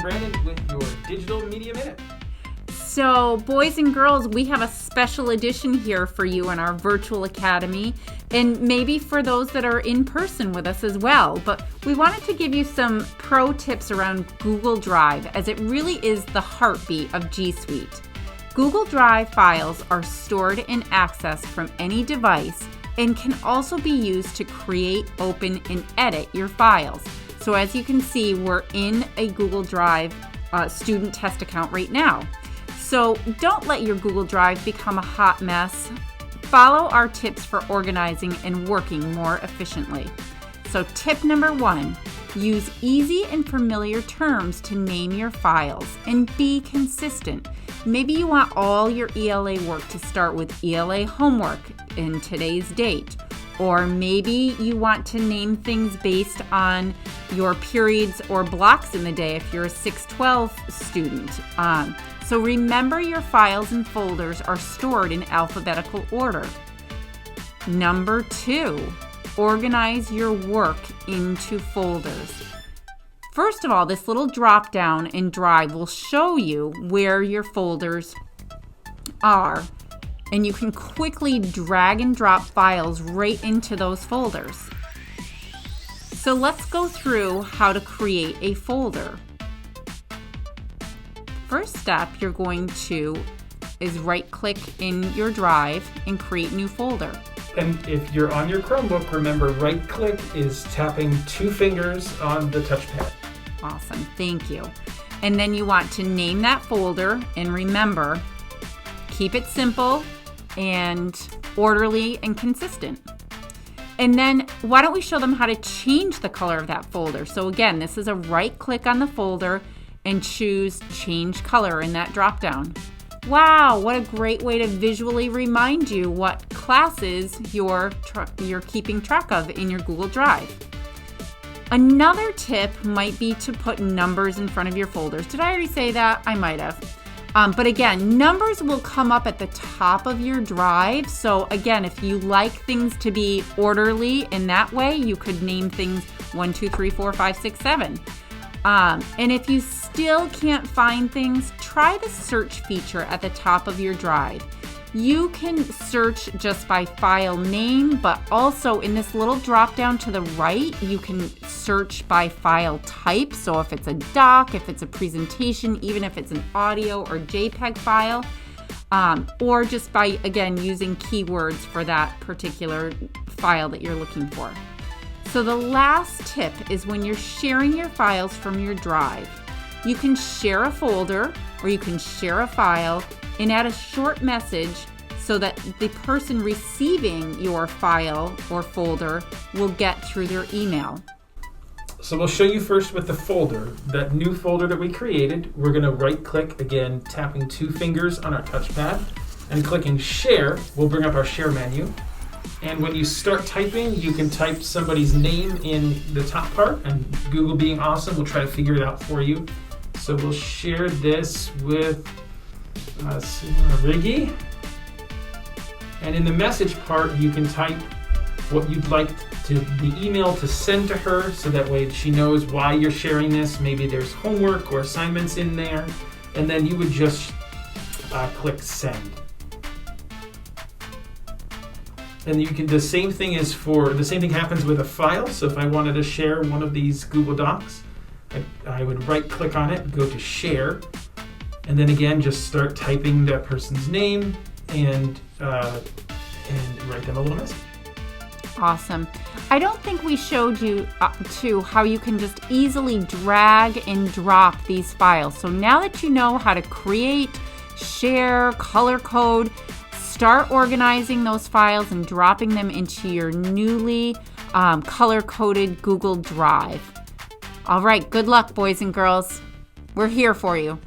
Brandon with your Digital Media Minute. So, boys and girls, we have a special edition here for you in our virtual academy, and maybe for those that are in person with us as well. But we wanted to give you some pro tips around Google Drive, as it really is the heartbeat of G Suite. Google Drive files are stored and accessed from any device and can also be used to create, open, and edit your files. So as you can see, we're in a Google Drive student test account right now. So don't let your Google Drive become a hot mess. Follow our tips for organizing and working more efficiently. So tip number 1, use easy and familiar terms to name your files and be consistent. Maybe you want all your ELA work to start with ELA homework in today's date. Or maybe you want to name things based on your periods or blocks in the day if you're a 612 student. So remember, your files and folders are stored in alphabetical order. Number 2, organize your work into folders. First of all, this little drop down in Drive will show you where your folders are, and you can quickly drag and drop files right into those folders. So let's go through how to create a folder. First step you're going to is right-click in your Drive and create new folder. And if you're on your Chromebook, remember right-click is tapping 2 fingers on the touchpad. Awesome, thank you. And then you want to name that folder, and remember, keep it simple and orderly and consistent. And then why don't we show them how to change the color of that folder? So again, this is a right-click on the folder and choose change color in that drop-down. Wow, what a great way to visually remind you what classes you're keeping track of in your Google Drive. Another tip might be to put numbers in front of your folders. Did I already say that? I might have. But again, numbers will come up at the top of your Drive. So again, if you like things to be orderly in that way, you could name things 1, 2, 3, 4, 5, 6, 7. And if you still can't find things, try the search feature at the top of your Drive. You can search just by file name, but also in this little drop down to the right, you can search by file type. So if it's a doc, if it's a presentation, even if it's an audio or JPEG file, or just by, again, using keywords for that particular file that you're looking for. So the last tip is when you're sharing your files from your Drive, you can share a folder or you can share a file and add a short message so that the person receiving your file or folder will get through their email. So we'll show you first with the folder, that new folder that we created. We're going to right-click, again, tapping 2 fingers on our touchpad, and clicking Share will bring up our Share menu. And when you start typing, you can type somebody's name in the top part, and Google, being awesome, will try to figure it out for you. So we'll share this with Riggy. And in the message part, you can type what you'd like the email to send to her, so that way she knows why you're sharing this. Maybe there's homework or assignments in there, and then you would just click Send. And you can, the same thing happens with a file. So if I wanted to share one of these Google Docs, I would right-click on it, go to Share, and then again just start typing that person's name and write them a little message. Awesome. I don't think we showed you too how you can just easily drag and drop these files. So now that you know how to create, share, color code, start organizing those files and dropping them into your newly color-coded Google Drive. All right, good luck, boys and girls. We're here for you.